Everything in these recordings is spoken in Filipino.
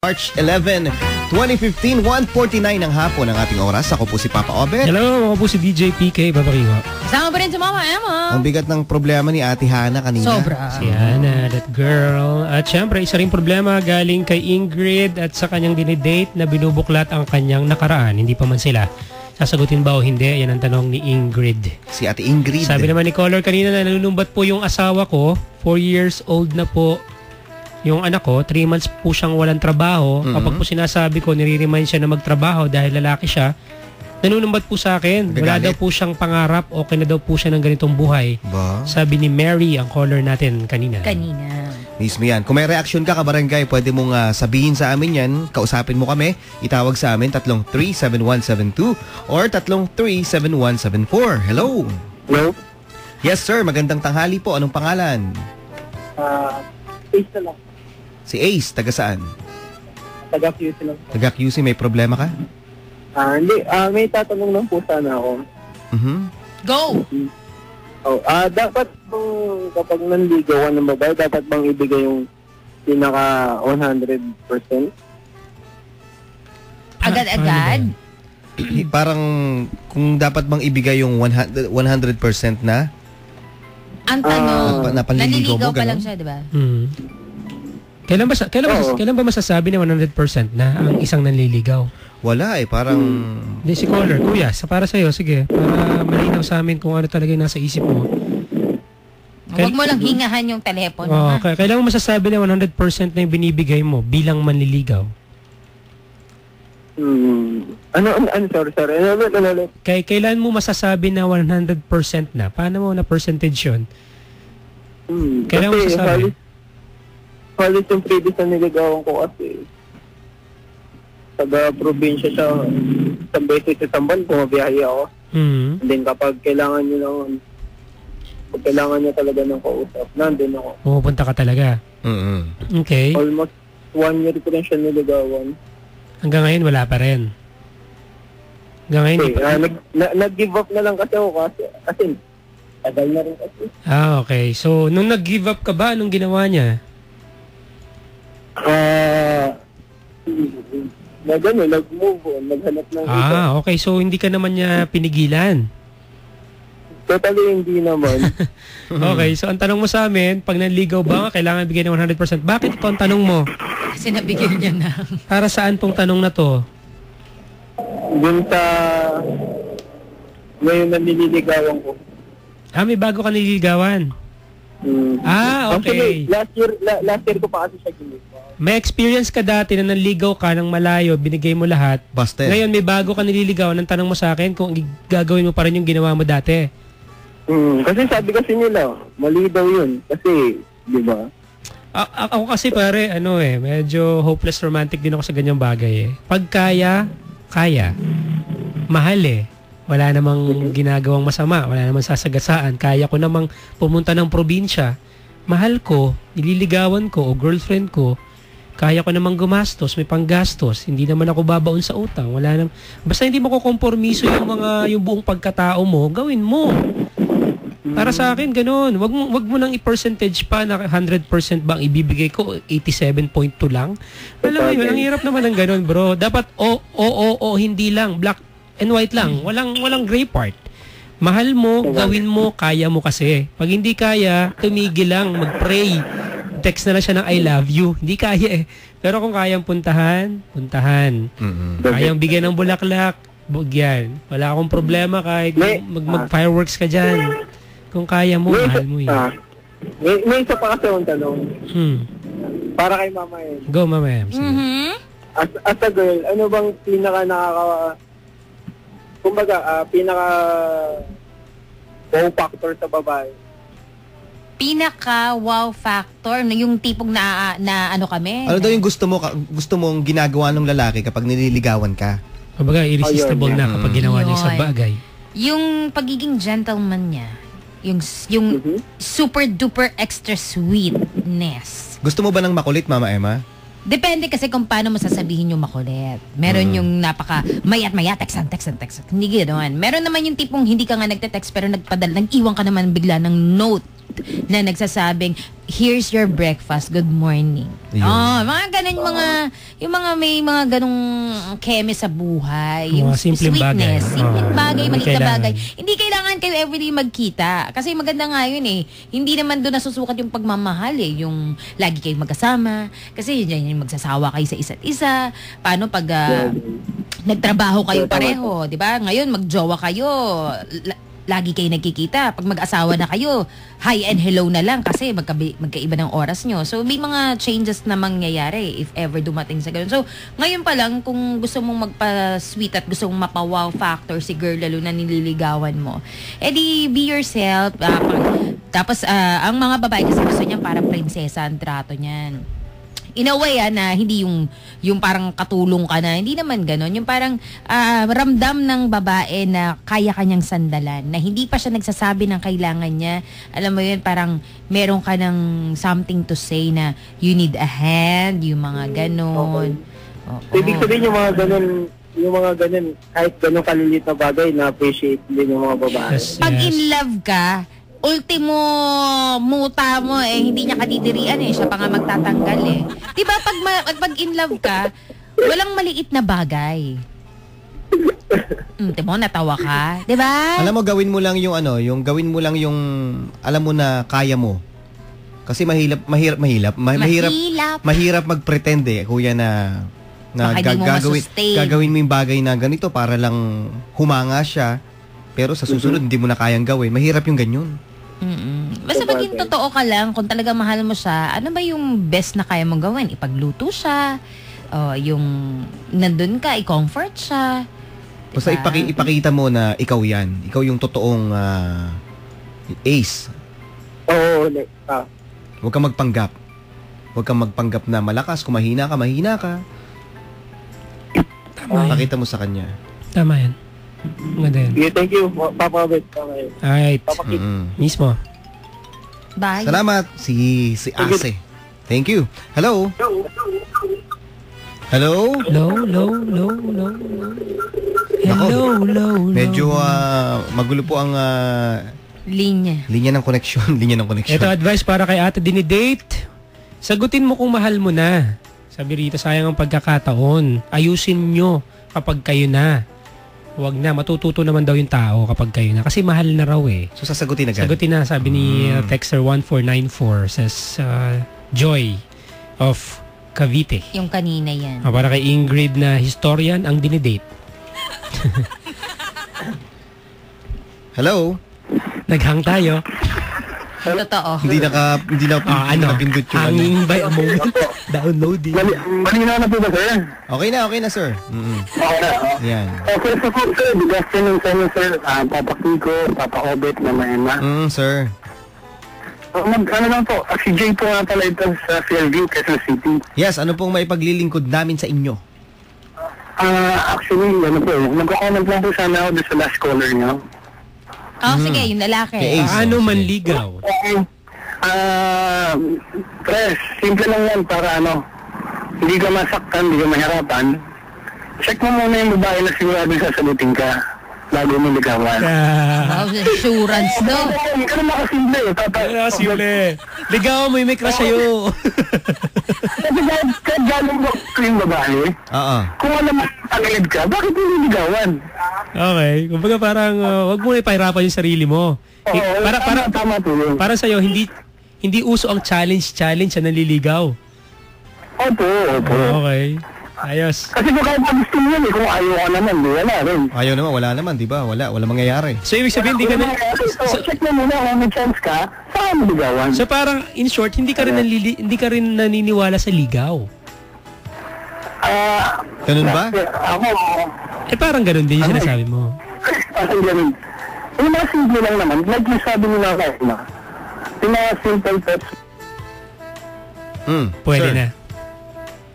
March 11, 2015, 1:49 ng hapon ang ating oras. Ako po si Papa Obet. Hello, ako po si DJ PK Babariwa. Kasama pa rin si Mama Emma. Ang bigat ng problema ni Ate Hana kanina. Sobra. Si Hana, that girl. At syempre, isa ring problema galing kay Ingrid at sa kanyang dinidate na binubuklat ang kanyang nakaraan. Hindi pa man sila sasagutin ba o hindi? Yan ang tanong ni Ingrid. Si Ate Ingrid. Sabi naman ni Caller kanina na nalulumbat po yung asawa ko. 4 years old na po yung anak ko. 3 months po siyang walang trabaho. Kapag po sinasabi ko, nire-remind siya na magtrabaho dahil lalaki siya, nanunumbat po sa akin. Wala daw po siyang pangarap. Okay na daw po siya ng ganitong buhay. Ba? Sabi ni Mary, ang caller natin kanina. Mismo yan. Kung may reaction ka, kabarangay, pwede mong sabihin sa amin yan. Kausapin mo kami. Itawag sa amin 337172 or 337174. Hello. Hello? Yes, sir. Magandang tanghali po. Anong pangalan? Ace na lang. Si Ace. Taga saan? Taga QC lang. Taga QC. May problema ka? Hindi. May tatanong lang po sana ako. Go! Dapat bang kapag nanligawan ng babae, dapat bang ibigay yung pinaka 100%? Agad-agad? Parang kung dapat bang ibigay yung 100% na? Ang tanong, na panliligaw mo, naliligaw pa ganun? lang siya, di ba? Kailan ba masasabi na 100% na ang isang nanliligaw? Wala parang... Hindi, si caller. Kuya, para sa'yo, sige. Para malinaw sa amin kung ano talaga yung nasa isip mo. Huwag mo lang hingahan yung telepono. Kailan mo masasabi na 100% na yung binibigay mo bilang manliligaw? Sorry. Kailan mo masasabi na 100% na? Paano mo na percentage yun? Kailan mo masasabi? Halos yung previous na niligawan ko kasi taga-probinsya siya. Isang beses sa Samban, bumabiyahe ako. And then kapag kailangan niya talaga ng kausap, nandun ako. Pumupunta ka talaga? Okay. Almost 1 year ko rin siya niligawan. Hanggang ngayon, wala pa rin? Hanggang ngayon, nag-give up na lang kasi ako kasi tagal na rin kasi. okay. So, nung nag-give up ka ba, anong ginawa niya? Nag-move on, naghanap ng iba. Okay. So, hindi ka naman niya pinigilan? Totally hindi naman. Okay. So, ang tanong mo sa amin, pag nanligaw ba, kailangan bigyan ng 100%. Bakit ito ang tanong mo? Kasi nabigyan niya na. Para saan pong tanong na to? Dun sa ngayon na nililigawan ko. May bago ka nililigawan? Okay. Actually, last year ko pa kasi siya ginagawa. May experience ka dati na nanligaw ka ng malayo, binigay mo lahat. Busted. Ngayon may bago ka nililigawan, ang tanong mo sa akin kung gagawin mo pa rin yung ginawa mo dati. Kasi sabi kasi nila, mali daw yun. Kasi, di ba? Ako kasi pare, medyo hopeless romantic din ako sa ganyang bagay . Pag kaya. Mahal . Wala namang ginagawang masama, wala namang sasagasaan. Kaya ko namang pumunta ng probinsya. Mahal ko, nililigawan ko o girlfriend ko. Kaya ko namang gumastos, may panggastos. Hindi naman ako babaon sa utang. Wala namang, basta hindi mo kukompormiso yung buong pagkatao mo, gawin mo. Para sa akin, ganun. Wag mo nang i-percentage pa na 100% bang ibibigay ko, 87.2 lang. Alam mo yun, ang hirap naman ng ganun, bro. Dapat hindi lang, black and white lang. Walang gray part. Mahal mo, gawin mo, kaya mo kasi. Pag hindi kaya, tumigil lang, mag-pray. Text na lang siya ng I love you. Hindi kaya . Pero kung kayang puntahan. Kayang bigyan ng bulaklak, bugyan. Wala akong problema kahit mag-fireworks ka dyan. Kung kaya mo, mahal mo yun. May isa pa kasi akong tanong. Para kay Mama Em. Go, Mama Em. As a girl, ano bang pinaka wow factor sa babae? Pinaka wow factor, yung tipong na ano kami. Ano daw yung gusto mong ginagawa ng lalaki kapag nililigawan ka? Kumbaga, irresistible na kapag ginawa niya isang bagay. Yung pagiging gentleman niya. Yung super duper extra sweetness. Gusto mo ba ng makulit, Mama Emma? Depende kasi kung paano mo sasabihin yung makulit. Meron yung napaka mayat-maya, text. Hindi ganoon. Meron naman yung tipong hindi ka nga nagte-text pero nag-iwan ka naman bigla ng note na nagsasabing, here's your breakfast, good morning. Yun. Mga ganun, yung mga may mga ganung keme sa buhay. Yung Mga simpleng bagay. sweetness. Simpleng bagay, maliit na Kailangan. bagay. Hindi kailangan kayo everyday magkita. Kasi maganda nga yun eh. Hindi naman doon nasusukat yung pagmamahal eh. Yung lagi kayo magkasama. Kasi yun yung magsasawa kayo sa isa't isa. Paano pag nagtrabaho kayo pareho, di ba? Ngayon, magjowa kayo. Lagi kayo nagkikita. Pag mag-asawa na kayo, hi and hello na lang kasi magkaiba ng oras nyo. So, may mga changes na mangyayari if ever dumating sa ganun. So, ngayon pa lang, kung gusto mong magpa-sweet at gusto mong mapa-wow factor si girl, lalo na nililigawan mo, edi be yourself. Tapos, ang mga babae kasi gusto niyan parang prinsesa ang trato niyan. In a way, na hindi yung parang katulong ka na. Hindi naman ganon. Yung parang ramdam ng babae na kaya kanyang sandalan. Na hindi pa siya nagsasabi ng kailangan niya. Alam mo yun, parang meron ka ng something to say na you need a hand, yung mga ganon. Ibig sabihin yung mga ganun, kahit ganun kalilit na bagay, na-appreciate din yung mga babae. Yes, Pag yes. in love ka, ultimo muta mo hindi niya kadidirian siya pa nga magtatanggal Diba pag in love ka, walang maliit na bagay. Diba, natawa ka? Diba? Alam mo, gawin mo lang yung alam mo na kaya mo. Kasi mahirap mag-pretend kuya na Baka di mo masustain. gagawin mo yung bagay na ganito para lang humanga siya. Pero sa susunod, hindi mo na kayang gawin. Mahirap yung ganyan. Basta maging totoo ka lang, kung talaga mahal mo siya, ano ba yung best na kaya mong gawin? Ipagluto siya, yung nandun ka, i-comfort siya. Diba? Basta ipakita mo na ikaw yan. Ikaw yung totoong ace. Oo, Huwag kang magpanggap. Huwag kang magpanggap na malakas. Kung mahina ka. Tama yan. Pakita mo sa kanya. Tama yan. Maganda yan. yeah, thank you, Papa Abet. Alright. Papa Kit. Mismo. Bye. Salamat si Ase. Thank you. Hello? Hello? Hello. Medyo magulo po ang linya ng connection. Ito advice para kay ate dinidate. Sagutin mo kung mahal mo na. Sabi rito, sayang ang pagkakataon. Ayusin nyo kapag kayo na. Huwag na, matututo naman daw yung tao kapag kayo na. Kasi mahal na raw So sasagutin agad? Sagutin na, sabi ni Texter 1494 says, Joy of Cavite. Yung kanina yan. Para kay Ingrid na historian ang dinidate. Hello? Naghang tayo. Totoo. Hindi na napindot yung Hanging by a moment. Downloading. Malinaw na po ba, sir? Okay na, sir. Okay na. Yan. Okay, so sir, good afternoon sa inyo, sir. Papa Kiko, Papa Obet, Mama Emma. Sir. Ano lang po, si Jay po nga pala ito sa Fairview, Quezon City. Yes, ano pong maipaglilingkod namin sa inyo? Actually, nagko-comment lang po sana ako doon sa last caller niyo. Sige, yung lalaki. Kay Ace. Paano manligaw? Okay. Press, simple lang yan para hindi ka masaktan, hindi ka mahirapan. Check mo muna yung babae na sigurado sasagutin ka bago mo ligawan. Wow, assurance do. Hindi ka naman kasimple Simple. Ligawan mo yung may crush sa'yo. Kasi kahit galing mo yung babae, kung alam mo tagilid ka, bakit hindi ligawan? Okay. Kumbaga parang wag mo na ipahirapan yung sarili mo. Tama po yun. Para sa'yo, hindi uso ang challenge na naliligaw. Opo. Okay. Ayos. Kasi kung kahit gusto mo yun, kung ayaw ka naman, wala rin. Ayaw naman, wala naman, di ba? Wala mangyayari. So, ibig sabihin, hindi ka na... Check mo muna kung may chance ka, saan mo ligawan? So, parang, in short, hindi ka rin naniniwala sa ligaw. Ganun ba? Ako, Parang ganun din yung sinasabi mo. parang ganun. Yung mga simple lang naman, like yung sabi nila kayo na, yung mga simple steps. Pwede sir. na.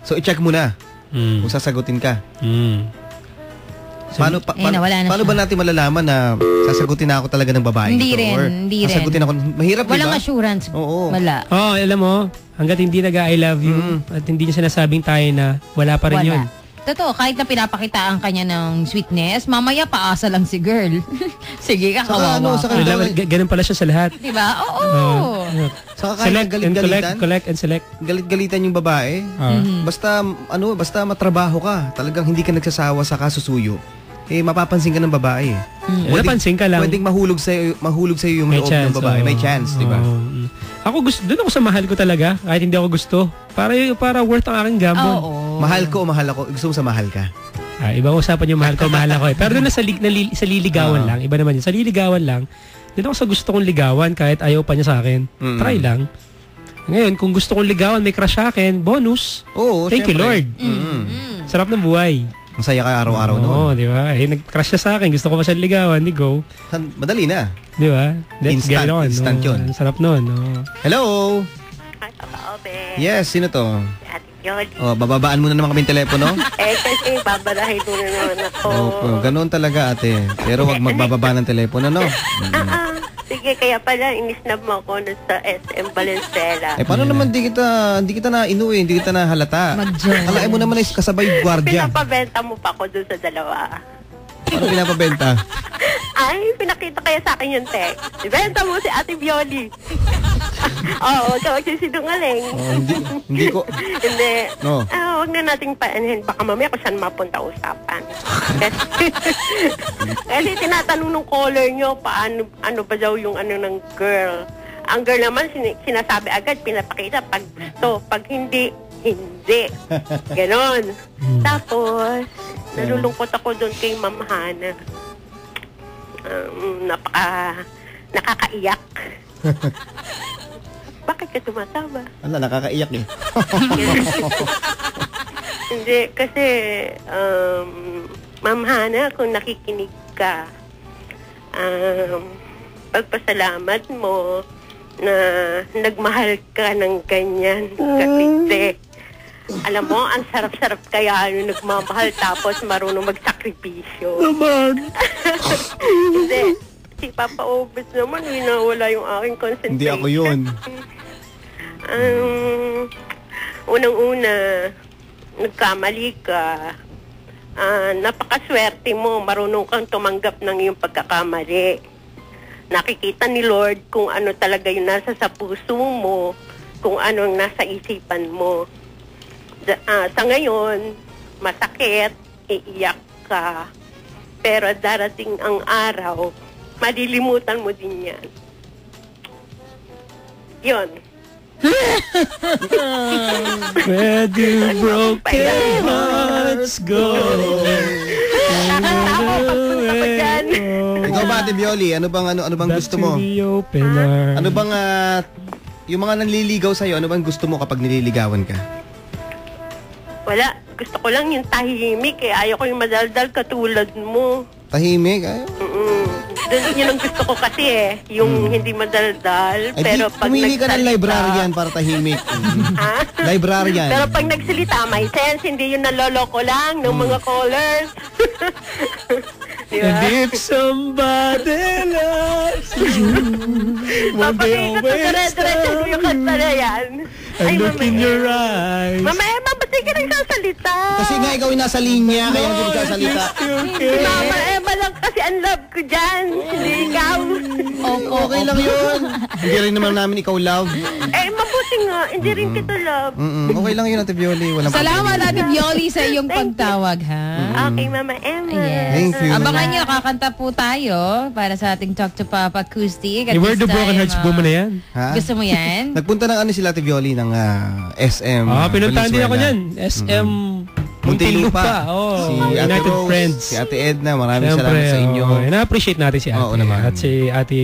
So, i-check mo na kung sasagutin ka. So, Paano ba natin malalaman na sasagutin na ako talaga ng babae? Hindi ito? rin, Or hindi rin. sasagutin ako, mahirap Walang diba? assurance. Oo. Wala. alam mo, hanggat hindi nag-I love you at hindi niya sinasabing tayo na, wala pa rin Wala. yun. Totoo, kahit na pinapakitaan kanya ng sweetness, mamaya paasa lang si girl. Sige ka, kawawa sa ka. Ganun pala siya sa lahat. Diba? Oo. Saka kaya galit-galitan. Collect and select. Galit-galitan yung babae. Basta matrabaho ka, talagang hindi ka nagsasawa sa kasusuyo. Mapapansin ka ng babae. Napansin ka lang. Pwedeng mahulog sa yung May loob chance, ng babae. May chance, di ba? Ako doon ako sa mahal ko talaga, kahit hindi ako gusto. Para worth ang aking gamble. Mahal ko o mahal ako, gusto mo sa mahal ka. Ibang usapan yung mahal ko, mahal ako eh. Pero doon na sa liligawan lang, iba naman yun. Sa liligawan lang, doon ako sa gusto kong ligawan kahit ayaw pa niya sa akin. Try lang. Ngayon, kung gusto kong ligawan, may crush sa akin, bonus. Oo, Thank you, Lord. Sarap ng buhay. Masaya ka araw-araw noon. Oo, di ba? Nag-crush siya sa akin, gusto ko pa siya ligawan, di go. Madali na. Di ba? Let's get on. Instant yun. Sarap nun. Hello? Hi, Papa Obe. Yes, sino to? Si Ate Yoli. Bababaan muna naman kami yung telepono. Kasi babalahin mo na naman ako. Ganoon talaga, ate. Pero wag magbababa ng telepono, no? Sige, kaya pala inisnab mo ako sa SM Valenzuela. Paano naman hindi kita na inuwi, hindi kita na halata. Alain mo naman ay kasabay gwardiya. Pinapabenta mo pa ako dun sa dalawa. Paano pinapabenta? Ay, pinakita kaya sa akin yung text. Ibenta mo si Ate Violi. Oo, ikaw magsisinungaling. Hindi ko. Hindi. No. Huwag na nating paanhin. Baka mamaya kung saan mapunta usapan. Kasi tinatanong nung caller nyo, ano ba daw yung ng girl. Ang girl naman, sinasabi agad, pinapakita pag gusto. Pag hindi, hindi. Ganon. Tapos, nalulungkot ako doon kay Ma'am Hana. Nakakaiyak. Bakit ka tumatawa? Nakakaiyak eh. Hindi, kasi Ma'am Hana, kung nakikinig ka, pagpasalamat mo na nagmahal ka ng ganyan katitik. Alam mo, ang sarap-sarap kaya yung nagmamahal tapos marunong magsakripisyo. Naman! Hindi. Si Papa Obes naman, winawala yung aking concentration. Hindi ako yun. Unang-una, nagkamali ka. Napakaswerte mo, marunong kang tumanggap ng iyong pagkakamali. Nakikita ni Lord kung ano talaga yung nasa sa puso mo, kung ano ang nasa isipan mo. Sa ngayon, masakit, iiyak ka, pero darating ang araw, malilimutan mo din yan. Yun. Where do broken hearts go? Ikaw ba, Ate Violi? Ano bang gusto mo? Ano bang yung mga nanliligaw sa'yo, ano bang gusto mo kapag nililigawan ka? Wala. Gusto ko lang yung tahimik eh. Ayaw ko yung madaldal katulad mo. Tahimik? Yun ang gusto ko kasi eh. Yung hindi madaldal. Pero pag pumili ka ng librarian para tahimik. Librarian. Pero pag nagsalita, may sense. Hindi yung naloloko lang ng mga callers. Diba? And if somebody loves you, one day I'll wait yung kanta na yan. and look in your eyes. Mama Emma, ba't di ka nagsasalita? Kasi nga ikaw yung nasa linya, kaya hindi nagsasalita. Si Mama Emma lang kasi ang love ko dyan. Hindi ikaw. Okay lang yun. Hindi rin naman namin ikaw love. Mabuti nga. Hindi rin kita love. Okay lang yun, Ate Violi. Salamat, Ate Violi, sa iyong pagtawag, ha? Okay, Mama Emma. Yes. Thank you. Abangan nyo, kakanta po tayo para sa ating Talk to Papa Acoustic. At Where this do broken time, hearts go mo na yan? Ha? Gusto mo yan? Nagpunta ng sila Ate Violi ng SM. Pinuntahan din ako Valenzuela. yan. SM Muntinlupa. Si Ate United Rose, Friends. Si Ate Edna, maraming salamat sa inyo. Na-appreciate natin si Ate. Oo naman. At si Ate,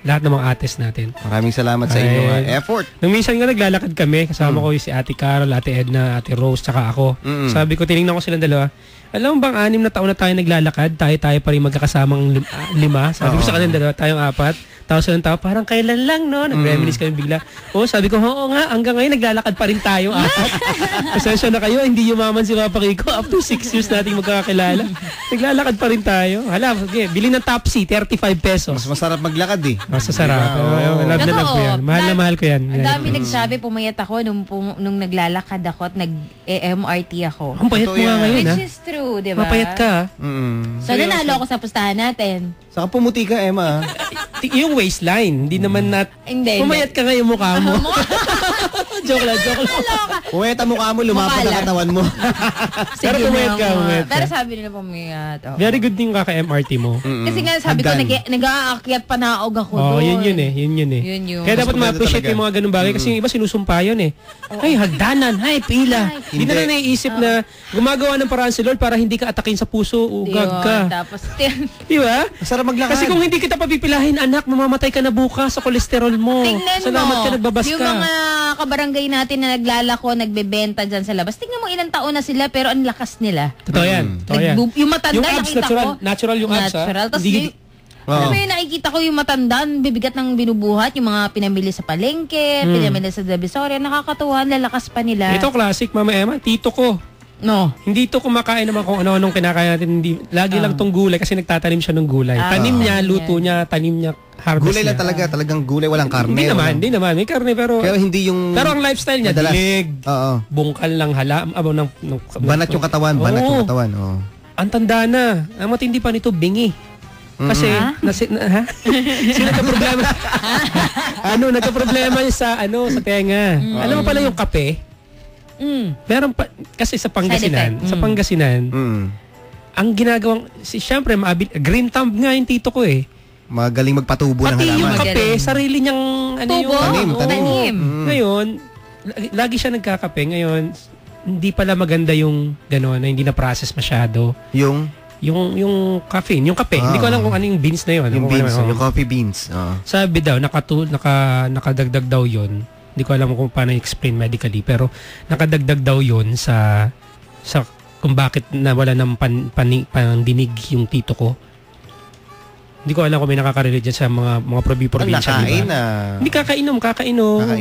lahat ng mga ates natin. Maraming salamat sa inyong effort. Nung minsan nga naglalakad kami, kasama ko si Ate Carol, Ate Edna, Ate Rose, tsaka ako. Sabi ko, tinignan ko silang dalawa. Alam mo bang 6 na taon na tayo naglalakad, tayo pa rin magkakasamang 5. Sabi ko sa kanilang dalawa, tayong 4. Tapos silang tao, parang kailan lang, no? Nag-reminisce kami bigla. Sabi ko, oo nga, hanggang ngayon naglalakad pa rin tayong 4. Pasensya na kayo, hindi yumaman si Papa birthday ko after 6 years nating magkakakilala. Naglalakad pa rin tayo. Hala, okay, bilhin ng Topsy, 35 pesos. Mas masarap maglakad eh. Masasarap. Love na love ko yan. Mahal na mahal ko yan. Ang dami nagsabi, pumayat ako nung naglalakad ako at nag-MRT ako. Ang payat mo nga ngayon, ha? Which is true, di ba? Mapayat ka, ha? So, nanalo ako sa pustahan natin. Saka pumuti ka, Emma. Yung waistline, hindi naman Hindi. pumayat ka nga yung mukha mo. Joke lang. Puweta mukha mo, lumapad ang katawan mo. Pero pumayat ka. Pero sabi nila pumayat. Oo. Very good din kaka-MRT mo. Kasi nga sabi ko, nag-aakyat panaog ako Oo, doon. yun eh. Yun yun. Kaya dapat Mas maganda ma-appreciate talaga. yung mga ganun bagay kasi yung iba sinusumpa yun eh. Ay, hagdanan. Ay, pila. Hindi na naiisip na gumagawa ng paraan si Lord para hindi ka atakin sa puso. Ugag ka. Tapos, Di ba? Masarap maglakad. Kasi kung hindi kita papipilahin, anak, mamamatay ka na bukas sa kolesterol mo. tingnan Salamat mo, ka, nagbabas yung ka. mga kabarangay natin na naglalako, nagbebenta dyan sa labas. Tingnan mo ilang taon na sila, pero ang lakas nila. Totoo yan. Totoo yan. Yung matanda, Yung abs, nakita ko. natural yung abs, ha? Natural. Tapos, Hindi- alam mo yun, nakikita ko yung matanda, ang bibigat ng binubuhat, yung mga pinamili sa palengke, pinamili sa Divisoria, nakakatuwa, lalakas pa nila. Ito classic, Mama Emma, tito ko. No. Hindi to kumakain naman kung ano-anong kinakain natin. Hindi, lagi lang tong gulay kasi nagtatanim siya ng gulay. Tanim niya, luto niya, tanim niya, harvest Gulay lang niya. talaga, talagang gulay, walang karne. Hindi naman. May karne pero... Pero hindi yung... Pero ang lifestyle niya, madalas. dilig, Oo. bungkal ng Banat yung katawan, Oo. Oo. Ang tanda na. Ang matindi pa nito, bingi. Kasi, ha? Sino nagka-problema? Nagka-problema yun sa tenga. Alam mo pala yung kape? Meron pa, kasi sa Pangasinan, ang ginagawang, siyempre, green thumb nga yung tito ko eh. Magaling magpatubo ng Pati yung halaman. kape, sarili niyang, Tubo? Tanim. Ngayon, lagi siya nagkakape. Ngayon, hindi pala maganda yung gano'n, na hindi na-process masyado. Yung Caffeine, yung kape. Hindi ko alam kung ano yung beans na yun. yung beans, yung coffee beans. Sabi daw, nakadagdag daw yun. Hindi ko alam kung paano i-explain medically, pero nakadagdag daw yun sa kung bakit nawala ng pandinig yung tito ko. Hindi ko alam kung may nakaka-relate dyan sa mga probinsya. Nakain diba? na. Hindi kakainom.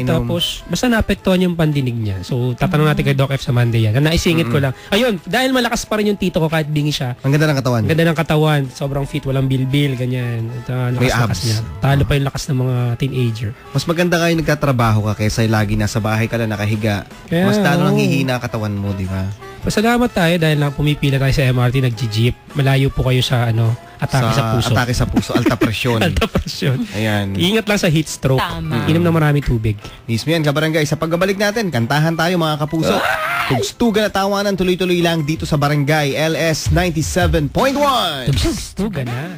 Tapos, basta naapektuhan yung pandinig niya. So, tatanong natin kay Doc F sa Monday yan. Naisingit ko lang. Ayun, dahil malakas pa rin yung tito ko kahit bingi siya. Ang ganda ng katawan. Ang ganda ng katawan. Sobrang fit, walang bilbil, ganyan. May abs. Niya. Talo pa yung lakas ng mga teenager. Mas maganda kayo nagtatrabaho ka kaysa lagi nasa bahay ka lang nakahiga. Kaya, Mas lalo nang hihina ang katawan mo, di ba? Pasalamat tayo dahil lang pumipila tayo sa MRT, nag-jeep. Malayo po kayo sa atake sa puso. Atake sa puso, alta presyon. Alta presyon. Ayan. Ingat lang sa heat stroke. Tama. Inom na marami tubig. Mismo yan, kabarangay. Sa pagbabalik natin, kantahan tayo mga kapuso. Tugstugan at tawanan, tuloy-tuloy lang dito sa Barangay LS 97.1. Tugstugan na.